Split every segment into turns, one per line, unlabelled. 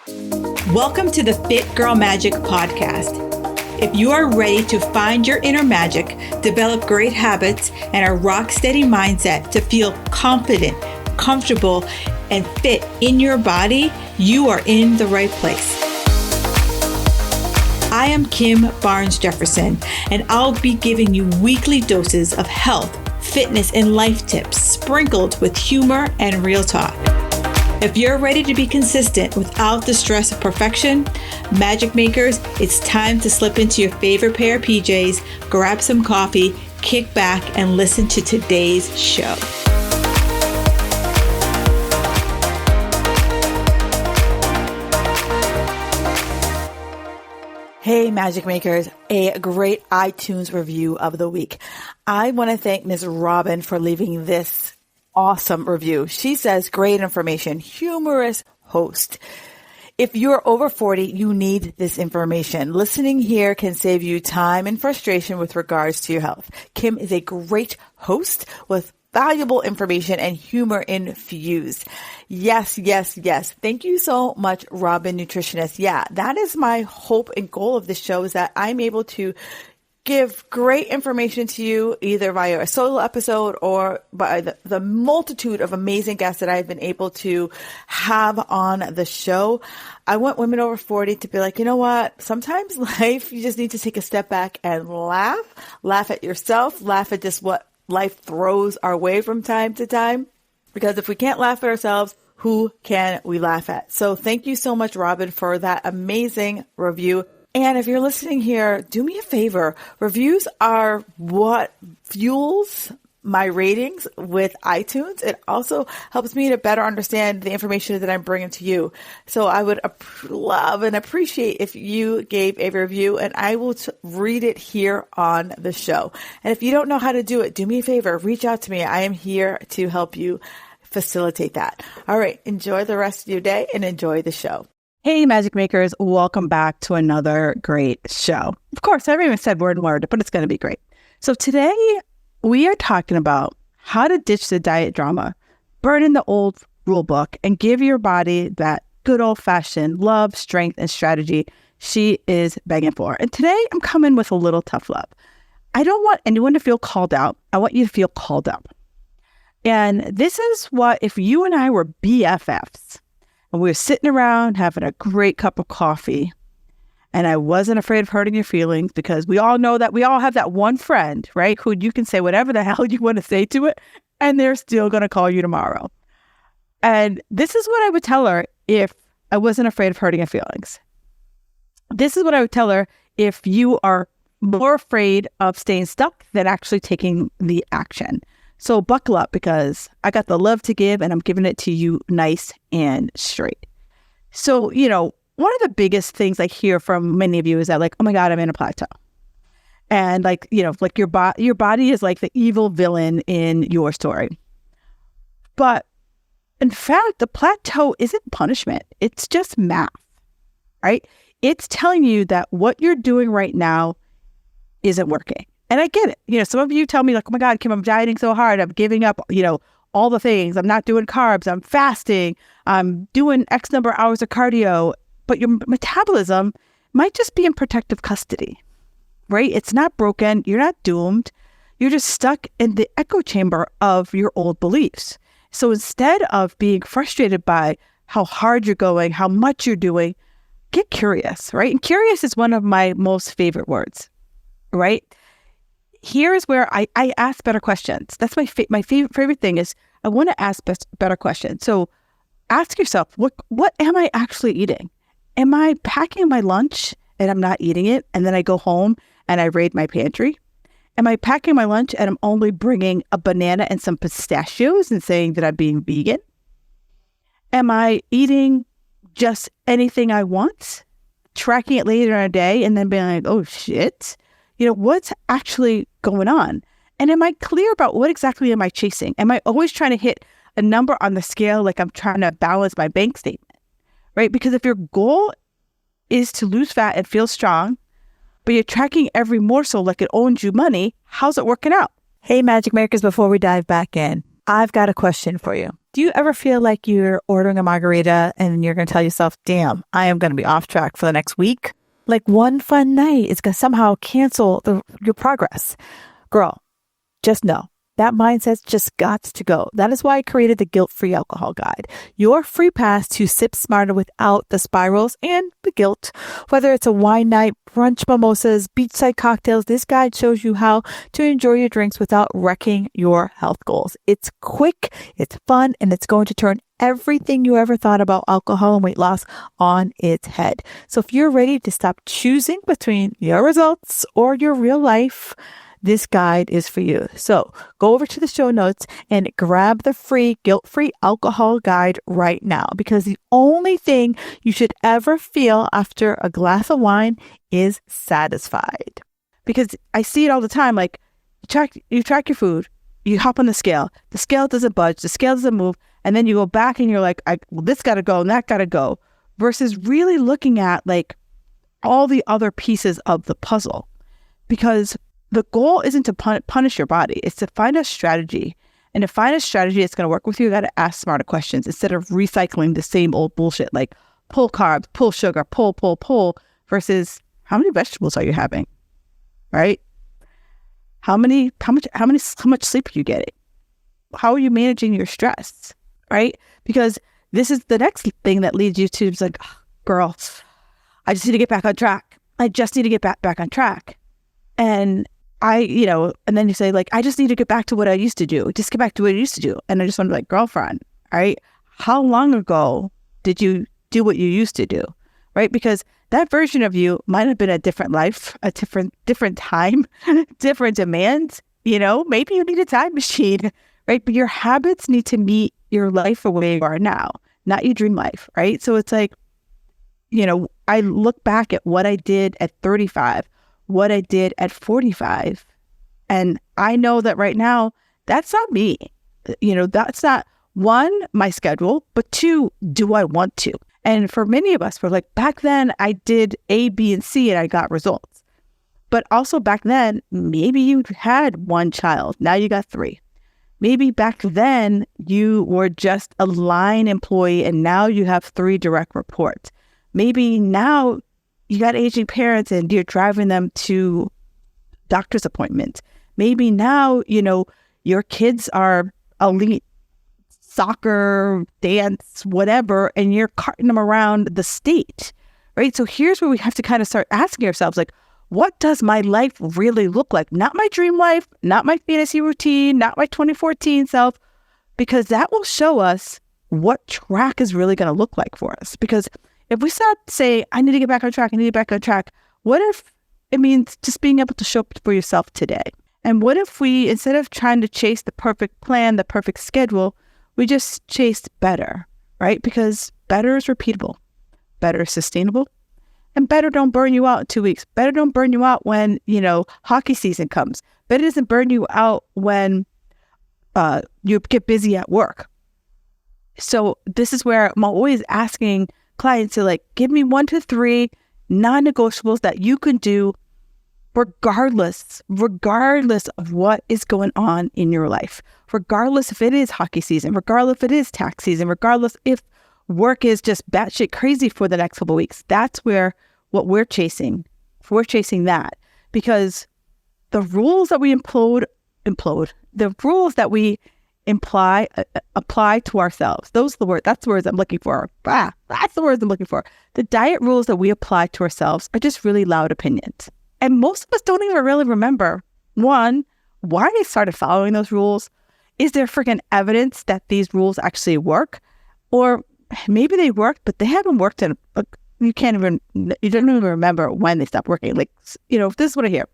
Welcome to the Fit Girl Magic podcast. If you are ready to find your inner magic, develop great habits, and a rock-steady mindset to feel confident, comfortable, and fit in your body, you are in the right place. I am Kim Barnes Jefferson, and I'll be giving you weekly doses of health, fitness, and life tips sprinkled with humor and real talk. If you're ready to be consistent without the stress of perfection, magic makers, it's time to slip into your favorite pair of PJs, grab some coffee, kick back, and listen to today's show. Hey, Magic Makers, a great iTunes review of the week. I want to thank Ms. Robin for leaving this awesome review. She says, great information, humorous host. If you're over 40, you need this information. Listening here can save you time and frustration with regards to your health. Kim is a great host with valuable information and humor infused. Yes, yes, yes. Thank you so much, Robin Nutritionist. Yeah, that is my hope and goal of this show, is that I'm able to give great information to you either via a solo episode or by the multitude of amazing guests that I've been able to have on the show. I want women over 40 to be like, you know what? Sometimes life, you just need to take a step back and laugh at yourself, laugh at just what life throws our way from time to time. Because if we can't laugh at ourselves, who can we laugh at? So thank you so much, Robin, for that amazing review. And if you're listening here, do me a favor. Reviews are what fuels my ratings with iTunes. It also helps me to better understand the information that I'm bringing to you. So I would love and appreciate if you gave a review, and I will read it here on the show. And if you don't know how to do it, do me a favor. Reach out to me. I am here to help you facilitate that. All right. Enjoy the rest of your day and enjoy the show. Hey, Magic Makers, welcome back to another great show. Of course, I haven't even said word, but it's going to be great. So today we are talking about how to ditch the diet drama, burn in the old rule book, and give your body that good old-fashioned love, strength, and strategy she is begging for. And today I'm coming with a little tough love. I don't want anyone to feel called out. I want you to feel called up. And this is what, if you and I were BFFs, and we were sitting around having a great cup of coffee, and I wasn't afraid of hurting your feelings, because we all know that we all have that one friend, right, who you can say whatever the hell you want to say to it, and they're still going to call you tomorrow. And this is what I would tell her if I wasn't afraid of hurting her feelings. This is what I would tell her if you are more afraid of staying stuck than actually taking the action. So buckle up, because I got the love to give, and I'm giving it to you nice and straight. So, one of the biggest things I hear from many of you is that, like, oh my God, I'm in a plateau. And like your body is like the evil villain in your story. But in fact, the plateau isn't punishment. It's just math, right? It's telling you that what you're doing right now isn't working. And I get it. Some of you tell me, like, oh my God, Kim, I'm dieting so hard. I'm giving up, all the things. I'm not doing carbs. I'm fasting. I'm doing X number of hours of cardio. But your metabolism might just be in protective custody, right? It's not broken. You're not doomed. You're just stuck in the echo chamber of your old beliefs. So instead of being frustrated by how hard you're going, how much you're doing, get curious, right? And curious is one of my most favorite words, right? Here's where I ask better questions. That's my favorite thing is I want to ask better questions. So ask yourself, what am I actually eating? Am I packing my lunch and I'm not eating it, and then I go home and I raid my pantry? Am I packing my lunch and I'm only bringing a banana and some pistachios and saying that I'm being vegan? Am I eating just anything I want, tracking it later in a day, and then being like, oh shit? What's actually going on? And am I clear about what exactly am I chasing? Am I always trying to hit a number on the scale, like I'm trying to balance my bank statement, right? Because if your goal is to lose fat and feel strong, but you're tracking every morsel like it owns you money, how's it working out? Hey, Magic Makers, before we dive back in, I've got a question for you. Do you ever feel like you're ordering a margarita and you're going to tell yourself, damn, I am going to be off track for the next week? Like one fun night is going to somehow cancel your progress. Girl, just know that mindset's just got to go. That is why I created the Guilt-Free Alcohol Guide, your free pass to sip smarter without the spirals and the guilt. Whether it's a wine night, brunch mimosas, beachside cocktails, this guide shows you how to enjoy your drinks without wrecking your health goals. It's quick, it's fun, and it's going to turn everything you ever thought about alcohol and weight loss on its head. So if you're ready to stop choosing between your results or your real life, this guide is for you. So go over to the show notes and grab the free Guilt-Free Alcohol Guide right now, because the only thing you should ever feel after a glass of wine is satisfied. Because I see it all the time. Like you track your food, you hop on the scale doesn't budge, the scale doesn't move. And then you go back and you're like, this got to go and that got to go, versus really looking at like all the other pieces of the puzzle. Because the goal isn't to punish your body. It's to find a strategy. And to find a strategy that's going to work with you, you got to ask smarter questions instead of recycling the same old bullshit, like pull carbs, pull sugar, pull, versus how many vegetables are you having, right? How much sleep are you getting? How are you managing your stress, right? Because this is the next thing that leads you to, it's like, oh, girl, I just need to get back on track. I just need to get back on track. And and then you say like, I just need to get back to what I used to do. Just get back to what I used to do. And I just want to be like, girlfriend, all right, how long ago did you do what you used to do, right? Because that version of you might have been a different life, a different time, different demands. Maybe you need a time machine, right? But your habits need to meet your life the way you are now, not your dream life, right? So it's like, I look back at what I did at 35, what I did at 45. And I know that right now, that's not me. That's not, one, my schedule, but two, do I want to? And for many of us, we're like, back then I did A, B, and C and I got results. But also back then, maybe you had one child. Now you got 3. Maybe back then you were just a line employee and now you have 3 direct reports. Maybe now you got aging parents and you're driving them to doctor's appointments. Maybe now, your kids are elite soccer, dance, whatever, and you're carting them around the state, right? So here's where we have to kind of start asking ourselves, like, what does my life really look like? Not my dream life, not my fantasy routine, not my 2014 self, because that will show us what track is really going to look like for us. Because if we start to say, I need to get back on track, what if it means just being able to show up for yourself today? And what if we, instead of trying to chase the perfect plan, the perfect schedule, we just chased better, right? Because better is repeatable, better is sustainable, and better don't burn you out in 2 weeks. Better don't burn you out when, hockey season comes. Better doesn't burn you out when you get busy at work. So this is where I'm always asking clients to like, give me 1 to 3 non-negotiables that you can do regardless of what is going on in your life, regardless if it is hockey season, regardless if it is tax season, regardless if work is just batshit crazy for the next couple of weeks. That's where what we're chasing. We're chasing that because the rules that we the rules that we apply to ourselves. That's the words I'm looking for. That's the words I'm looking for. The diet rules that we apply to ourselves are just really loud opinions. And most of us don't even really remember, one, why they started following those rules. Is there freaking evidence that these rules actually work? Or maybe they worked, but they haven't worked you don't even remember when they stopped working. Like, this is what I hear.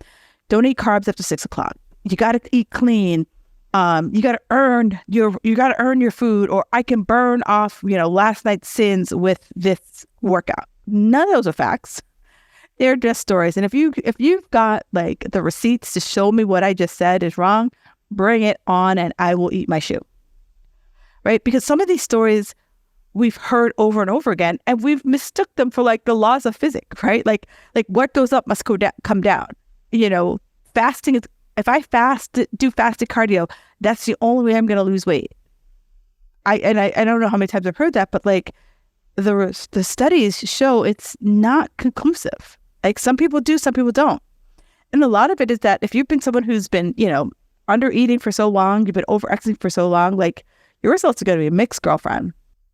Don't eat carbs after 6 o'clock. You got to eat clean. You got to earn your food, or I can burn off, last night's sins with this workout. None of those are facts. They're just stories. And if you've got like the receipts to show me what I just said is wrong, bring it on and I will eat my shoe. Right? Because some of these stories we've heard over and over again, and we've mistook them for like the laws of physics, right? Like what goes up must come down. Fasting If I do fasted cardio, that's the only way I'm going to lose weight. I don't know how many times I've heard that, but like the studies show it's not conclusive. Like some people do, some people don't. And a lot of it is that if you've been someone who's been, under eating for so long, you've been over exercising for so long, like your results are going to be mixed, girlfriend.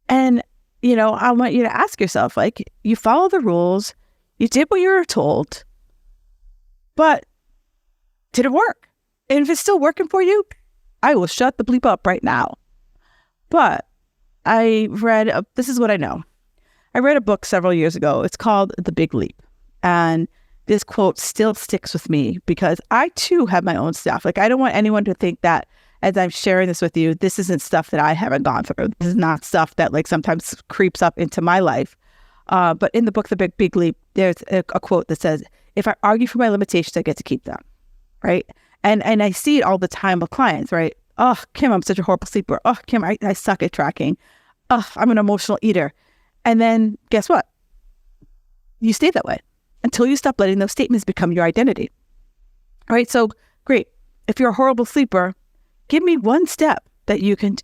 And, I want you to ask yourself, like, you follow the rules, you did what you were told, but did it work? And if it's still working for you, I will shut the bleep up right now. But this is what I know. I read a book several years ago. It's called The Big Leap. And this quote still sticks with me because I too have my own stuff. Like, I don't want anyone to think that as I'm sharing this with you, this isn't stuff that I haven't gone through. This is not stuff that like sometimes creeps up into my life. But in the book, The Big Leap, there's a quote that says, if I argue for my limitations, I get to keep them. Right. And I see it all the time with clients, right? Oh, Kim, I'm such a horrible sleeper. Oh, Kim, I suck at tracking. Oh, I'm an emotional eater. And then guess what? You stay that way until you stop letting those statements become your identity. All right. So great. If you're a horrible sleeper, give me one step that you can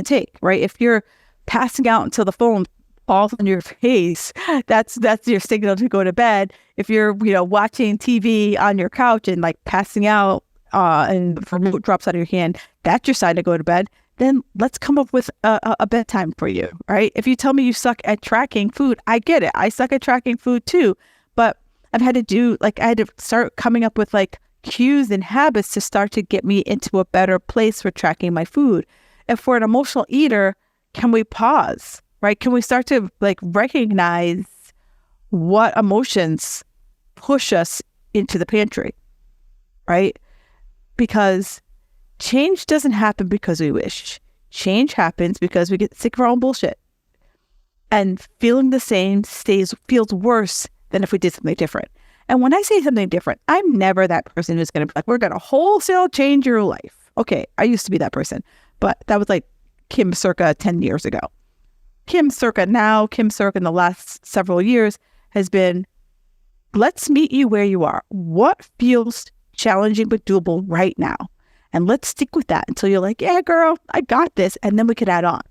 take, right? If you're passing out until the phone falls on your face, that's your signal to go to bed. If you're, watching TV on your couch and like passing out and the remote drops out of your hand, that's your sign to go to bed. Then let's come up with a bedtime for you, right? If you tell me you suck at tracking food, I get it. I suck at tracking food too, but I had to start coming up with like cues and habits to start to get me into a better place for tracking my food. And for an emotional eater, can we pause, right? Can we start to like recognize what emotions push us into the pantry, right? Because change doesn't happen because we wish. Change happens because we get sick of our own bullshit. And feeling the same feels worse than if we did something different. And when I say something different, I'm never that person who's going to be like, we're going to wholesale change your life. Okay, I used to be that person, but that was like Kim circa 10 years ago. Kim circa in the last several years has been, let's meet you where you are. What feels challenging but doable right now? And let's stick with that until you're like, yeah, girl, I got this. And then we could add on,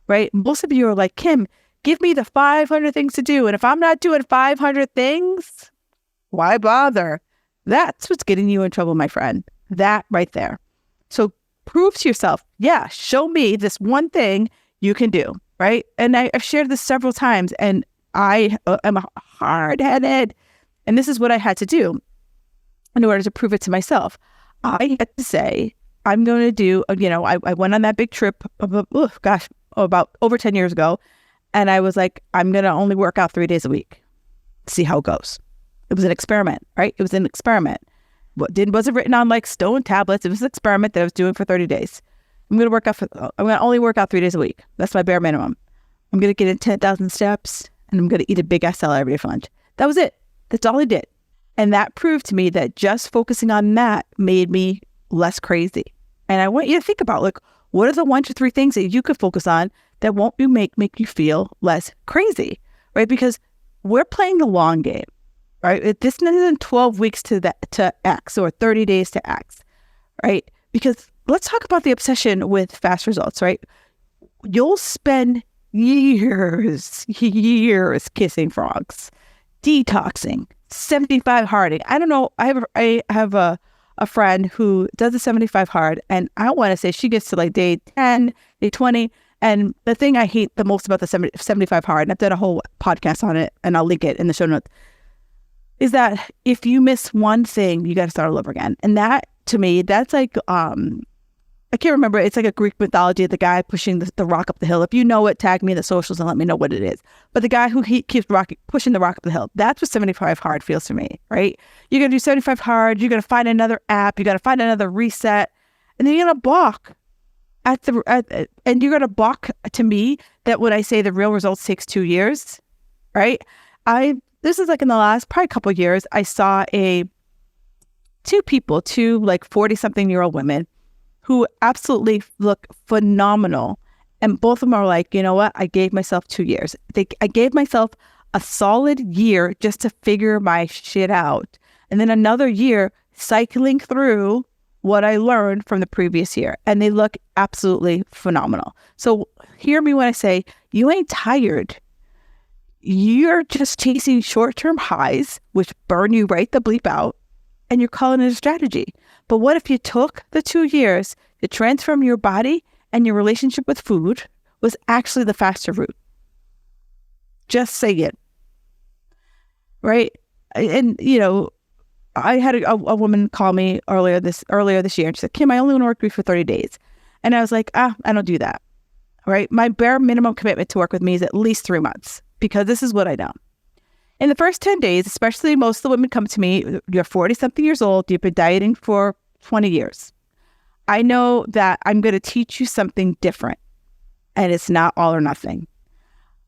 right? Most of you are like, Kim, give me the 500 things to do. And if I'm not doing 500 things, why bother? That's what's getting you in trouble, my friend. That right there. So prove to yourself, yeah, show me this one thing you can do, right? And I've shared this several times, and I am hard-headed. And this is what I had to do in order to prove it to myself. I had to say, I'm going to do, I went on that big trip about over 10 years ago. And I was like, I'm going to only work out 3 days a week. See how it goes. It was an experiment, right? It was an experiment. Wasn't written on like stone tablets. It was an experiment that I was doing for 30 days. I'm going to only work out 3 days a week. That's my bare minimum. I'm going to get in 10,000 steps and I'm going to eat a big ass salad every day for lunch. That was it. That's all I did. And that proved to me that just focusing on that made me less crazy. And I want you to think about, like, what are the 1 to 3 things that you could focus on that won't make you feel less crazy, right? Because we're playing the long game, right? This isn't 12 weeks to X or 30 days to X, right? Because let's talk about the obsession with fast results, right? You'll spend years kissing frogs, detoxing, 75 harding. I don't know. I have a friend who does the 75 hard, and I want to say she gets to like day 10, day 20. And the thing I hate the most about the 75 hard, and I've done a whole podcast on it, and I'll link it in the show notes, is that if you miss one thing, you got to start all over again. And that, to me, that's like, I can't remember. It's like a Greek mythology of the guy pushing the rock up the hill. If you know it, tag me in the socials and let me know what it is. But the guy who keeps pushing the rock up the hill, that's what 75 hard feels to me, right? You're going to do 75 hard. You're going to find another app. You got to find another reset. And then you're going to balk and you're going to balk to me that when I say the real results takes 2 years, right? This is like in the last probably couple of years, I saw two like 40-something-year-old women who absolutely look phenomenal. And both of them are like, you know what? I gave myself 2 years. I gave myself a solid year just to figure my shit out. And then another year cycling through what I learned from the previous year, and they look absolutely phenomenal. So hear me when I say you ain't tired. You're just chasing short-term highs, which burn you right the bleep out, and you're calling it a strategy. But what if you took the 2 years to transform your body and your relationship with food was actually the faster route? Just say it. Right? And, I had a woman call me earlier this year, and she said, Kim, I only want to work with you for 30 days. And I was like, I don't do that. Right? My bare minimum commitment to work with me is at least 3 months, because this is what I know. In the first 10 days, especially most of the women come to me, you're 40-something years old, you've been dieting for 20 years. I know that I'm going to teach you something different, and it's not all or nothing.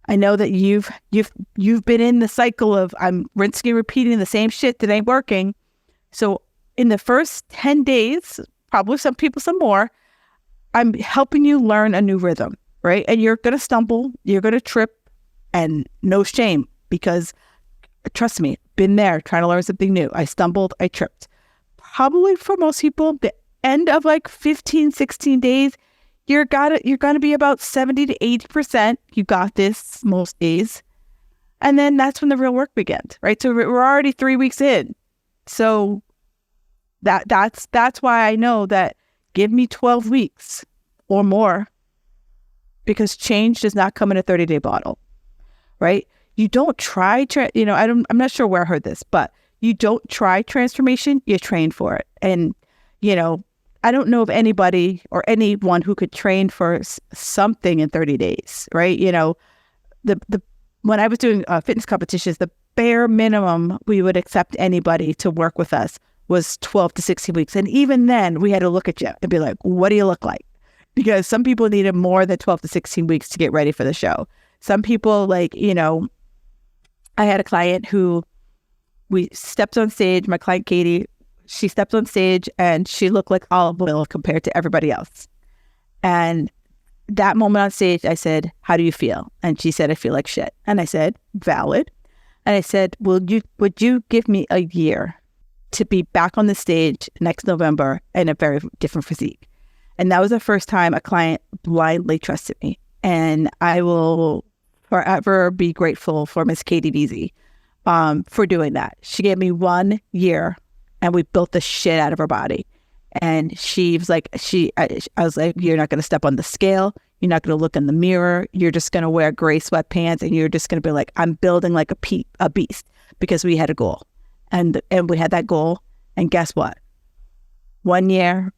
I know that you've been in the cycle of I'm rinsing and repeating the same shit that ain't working. So in the first 10 days, probably some people some more, I'm helping you learn a new rhythm, right? And you're going to stumble, you're going to trip, and no shame, because trust me, been there trying to learn something new. I stumbled, I tripped. Probably for most people, the end of like 15, 16 days, you're going to be about 70 to 80%. You got this most days. And then that's when the real work begins, right? So we're already 3 weeks in. So that's why I know that give me 12 weeks or more, because change does not come in a 30-day bottle, right? You don't try, I'm not sure where I heard this, but you don't try transformation, you train for it. And, I don't know of anybody or anyone who could train for something in 30 days, right? When I was doing fitness competitions, the bare minimum we would accept anybody to work with us was 12 to 16 weeks. And even then, we had to look at you and be like, what do you look like? Because some people needed more than 12 to 16 weeks to get ready for the show. Some people, I had a client who we stepped on stage, my client Katie, she stepped on stage and she looked like olive oil compared to everybody else. And that moment on stage, I said, how do you feel? And she said, I feel like shit. And I said, valid. And I said, would you give me a year to be back on the stage next November in a very different physique? And that was the first time a client blindly trusted me. And I will forever be grateful for Miss Katie Veazey for doing that. She gave me 1 year and we built the shit out of her body. And she was like, I was like, you're not going to step on the scale. You're not going to look in the mirror. You're just going to wear gray sweatpants and you're just going to be like, I'm building like a beast, because we had a goal. And we had that goal. And guess what? 1 year,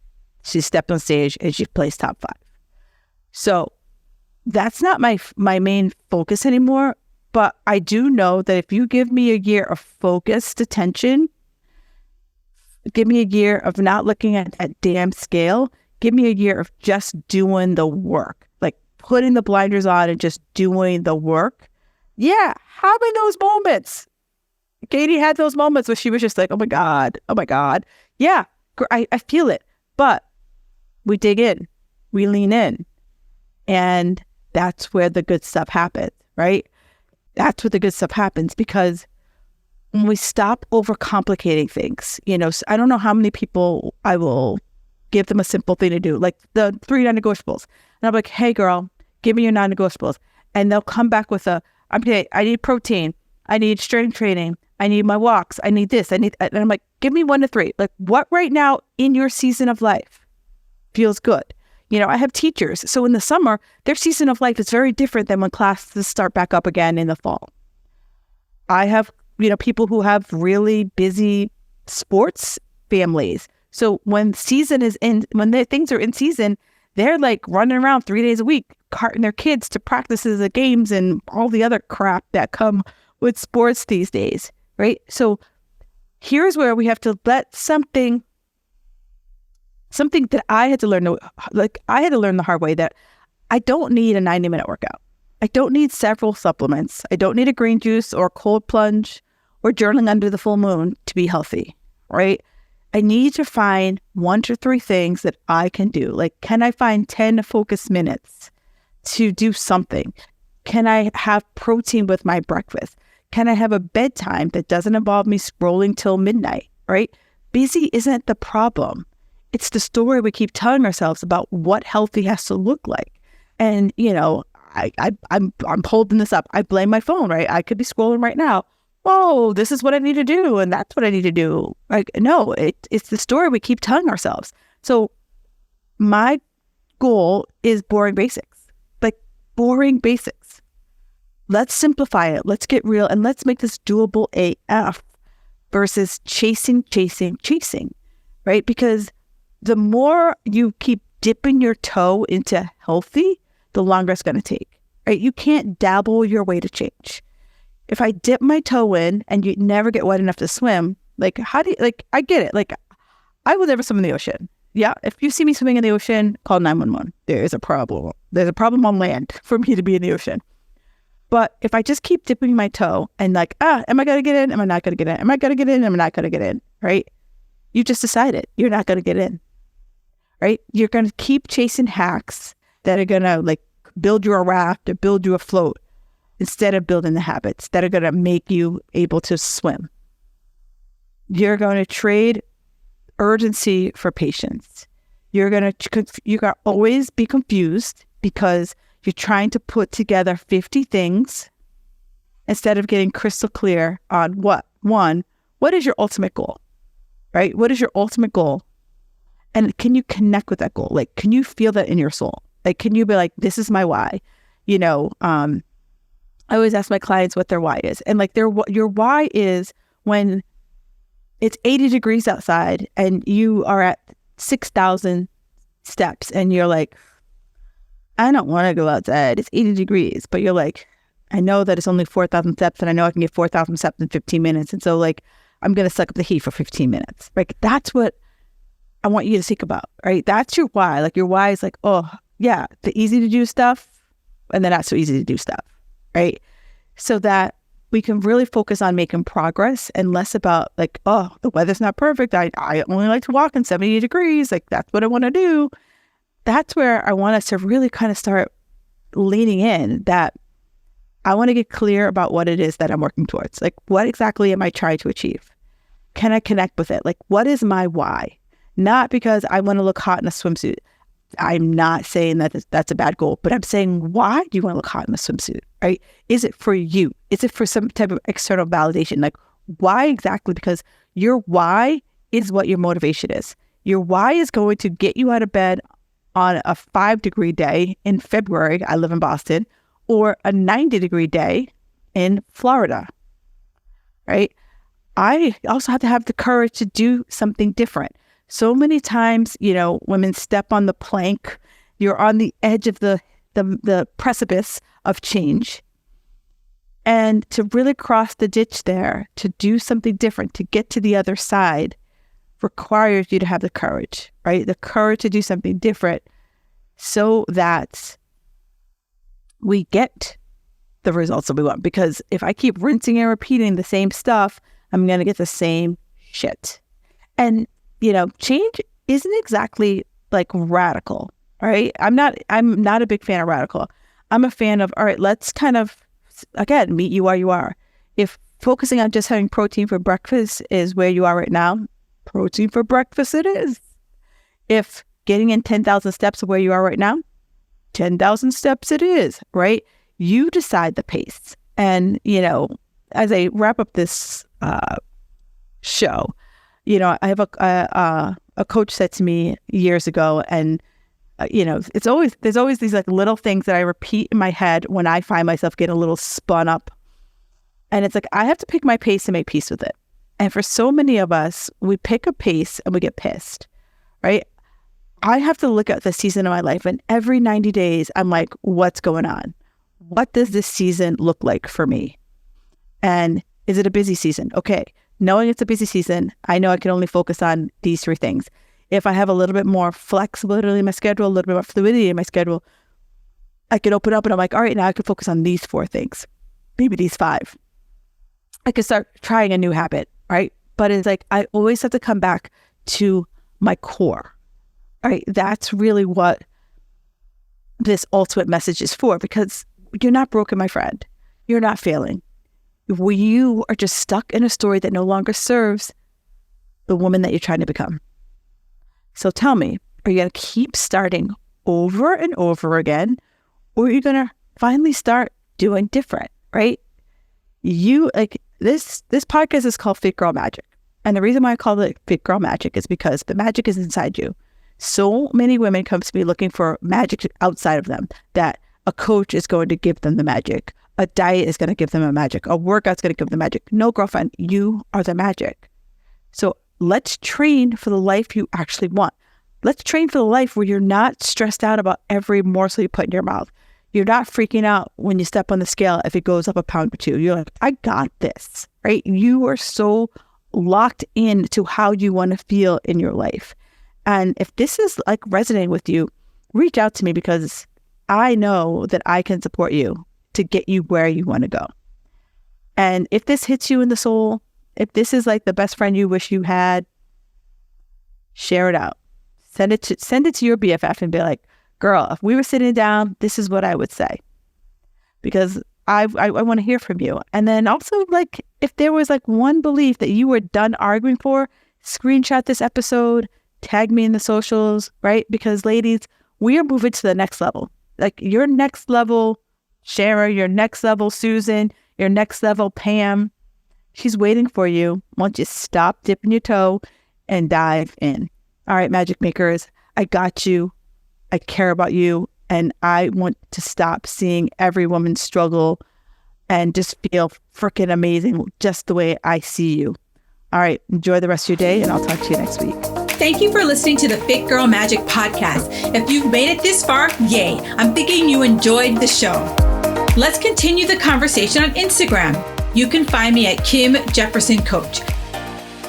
she stepped on stage and she placed top 5. So that's not my main focus anymore. But I do know that if you give me a year of focused attention, give me a year of not looking at that damn scale, give me a year of just doing the work, like putting the blinders on and just doing the work. Yeah, having those moments. Katie had those moments where she was just like, oh my God. Yeah, I feel it. But we dig in, we lean in. And that's where the good stuff happens, right? That's where the good stuff happens, because when we stop overcomplicating things, I don't know how many people I will give them a simple thing to do, like the 3 non-negotiables. And I'm like, hey girl, give me your non-negotiables. And they'll come back with I need protein. I need strength training. I need my walks. I need this. And I'm like, give me 1 to 3. Like, what right now in your season of life feels good? I have teachers. So in the summer, their season of life is very different than when classes start back up again in the fall. I have, people who have really busy sports families. So when things are in season, they're like running around 3 days a week, carting their kids to practices of games and all the other crap that come with sports these days, right? So here's where we have to let something that I had to learn, I had to learn the hard way, that I don't need a 90-minute workout. I don't need several supplements. I don't need a green juice or a cold plunge or journaling under the full moon to be healthy, right? I need to find 1 to 3 things that I can do. Like, can I find 10 focus minutes to do something? Can I have protein with my breakfast? Can I have a bedtime that doesn't involve me scrolling till midnight, right? Busy isn't the problem. it's the story we keep telling ourselves about what healthy has to look like. And, I'm holding this up. I blame my phone, right? I could be scrolling right now. Oh, this is what I need to do. And that's what I need to do. Like, no, it's the story we keep telling ourselves. So my goal is boring basics, like boring basics. Let's simplify it. Let's get real and let's make this doable AF versus chasing, right? Because the more you keep dipping your toe into healthy, the longer it's going to take, right? You can't dabble your way to change. If I dip my toe in and you never get wet enough to swim, like, how do you, like, I get it. Like, I will never swim in the ocean. Yeah, if you see me swimming in the ocean, call 911. There is a problem. There's a problem on land for me to be in the ocean. But if I just keep dipping my toe and like, am I going to get in? Am I not going to get in? Am I going to get in? Am I not going to get in? Right? You just decided you're not going to get in. Right? You're going to keep chasing hacks that are going to like build you a raft or build you a float instead of building the habits that are going to make you able to swim. You're going to trade urgency for patience. You're going to always be confused because you're trying to put together 50 things instead of getting crystal clear on what is your ultimate goal, right? What is your ultimate goal? And can you connect with that goal? Like, can you feel that in your soul? Like, can you be like, this is my why? I always ask my clients what their why is. And like your why is when it's 80 degrees outside and you are at 6,000 steps and you're like, I don't want to go outside. It's 80 degrees. But you're like, I know that it's only 4,000 steps and I know I can get 4,000 steps in 15 minutes. And so like, I'm going to suck up the heat for 15 minutes. Like, that's what I want you to think about, right? That's your why. Like, your why is like, oh yeah, the easy to do stuff and the not so easy to do stuff, right? So that we can really focus on making progress and less about like, oh, the weather's not perfect. I only like to walk in 70 degrees. Like, that's what I want to do. That's where I want us to really kind of start leaning in, that I want to get clear about what it is that I'm working towards. Like, what exactly am I trying to achieve? Can I connect with it? Like, what is my why? Not because I want to look hot in a swimsuit. I'm not saying that that's a bad goal, but I'm saying, why do you want to look hot in a swimsuit, right? Is it for you? Is it for some type of external validation? Like, why exactly? Because your why is what your motivation is. Your why is going to get you out of bed on a 5-degree day in February, I live in Boston, or a 90-degree day in Florida, right? I also have to have the courage to do something different. So many times, women step on the plank. You're on the edge of the precipice of change. And to really cross the ditch there, to do something different, to get to the other side, requires you to have the courage, right? The courage to do something different so that we get the results that we want. Because if I keep rinsing and repeating the same stuff, I'm going to get the same shit. And, change isn't exactly like radical, right? I'm not a big fan of radical. I'm a fan of, all right, let's kind of, again, meet you where you are. If focusing on just having protein for breakfast is where you are right now, protein for breakfast it is. If getting in 10,000 steps of where you are right now, 10,000 steps it is, right? You decide the pace. And, as I wrap up this show, I have a coach said to me years ago, and, there's always these like little things that I repeat in my head when I find myself getting a little spun up. And it's like, I have to pick my pace and make peace with it. And for so many of us, we pick a pace and we get pissed, right? I have to look at the season of my life, and every 90 days, I'm like, what's going on? What does this season look like for me? And is it a busy season? Okay. Knowing it's a busy season, I know I can only focus on these 3 things. If I have a little bit more flexibility in my schedule, a little bit more fluidity in my schedule, I can open up and I'm like, all right, now I can focus on these 4 things, maybe these 5. I can start trying a new habit, right? But it's like, I always have to come back to my core, right? That's really what this ultimate message is for, because you're not broken, my friend. You're not failing. You are just stuck in a story that no longer serves the woman that you're trying to become. So tell me, are you going to keep starting over and over again, or are you going to finally start doing different, right? You like this podcast is called Fit Girl Magic. And the reason why I call it Fit Girl Magic is because the magic is inside you. So many women come to me looking for magic outside of them, that a coach is going to give them the magic. A diet is going to give them a magic. A workout's going to give them magic. No, girlfriend, you are the magic. So let's train for the life you actually want. Let's train for the life where you're not stressed out about every morsel you put in your mouth. You're not freaking out when you step on the scale if it goes up a pound or two. You're like, I got this, right? You are so locked into how you want to feel in your life. And if this is like resonating with you, reach out to me, because I know that I can support you to get you where you want to go. And if this hits you in the soul, if this is like the best friend you wish you had, share it out. Send it to your BFF and be like, girl, if we were sitting down, this is what I would say. Because I want to hear from you. And then also, like, if there was like one belief that you were done arguing for, screenshot this episode, tag me in the socials, right? Because ladies, we are moving to the next level. Like your next level Shara, your next level Susan, your next level Pam, she's waiting for you. Once you stop dipping your toe and dive in. All right, magic makers, I got you. I care about you. And I want to stop seeing every woman struggle and just feel freaking amazing just the way I see you. All right, enjoy the rest of your day, and I'll talk to you next week.
Thank you for listening to the Fit Girl Magic podcast. If you've made it this far, yay. I'm thinking you enjoyed the show. Let's continue the conversation on Instagram. You can find me at Kim Jefferson Coach.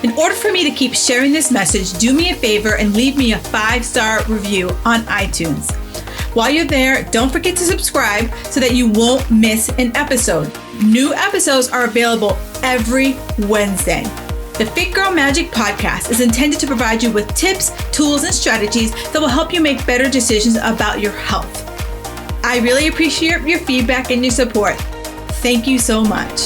In order for me to keep sharing this message, do me a favor and leave me a 5-star review on iTunes. While you're there, don't forget to subscribe so that you won't miss an episode. New episodes are available every Wednesday. The Fit Girl Magic podcast is intended to provide you with tips, tools, and strategies that will help you make better decisions about your health. I really appreciate your feedback and your support. Thank you so much.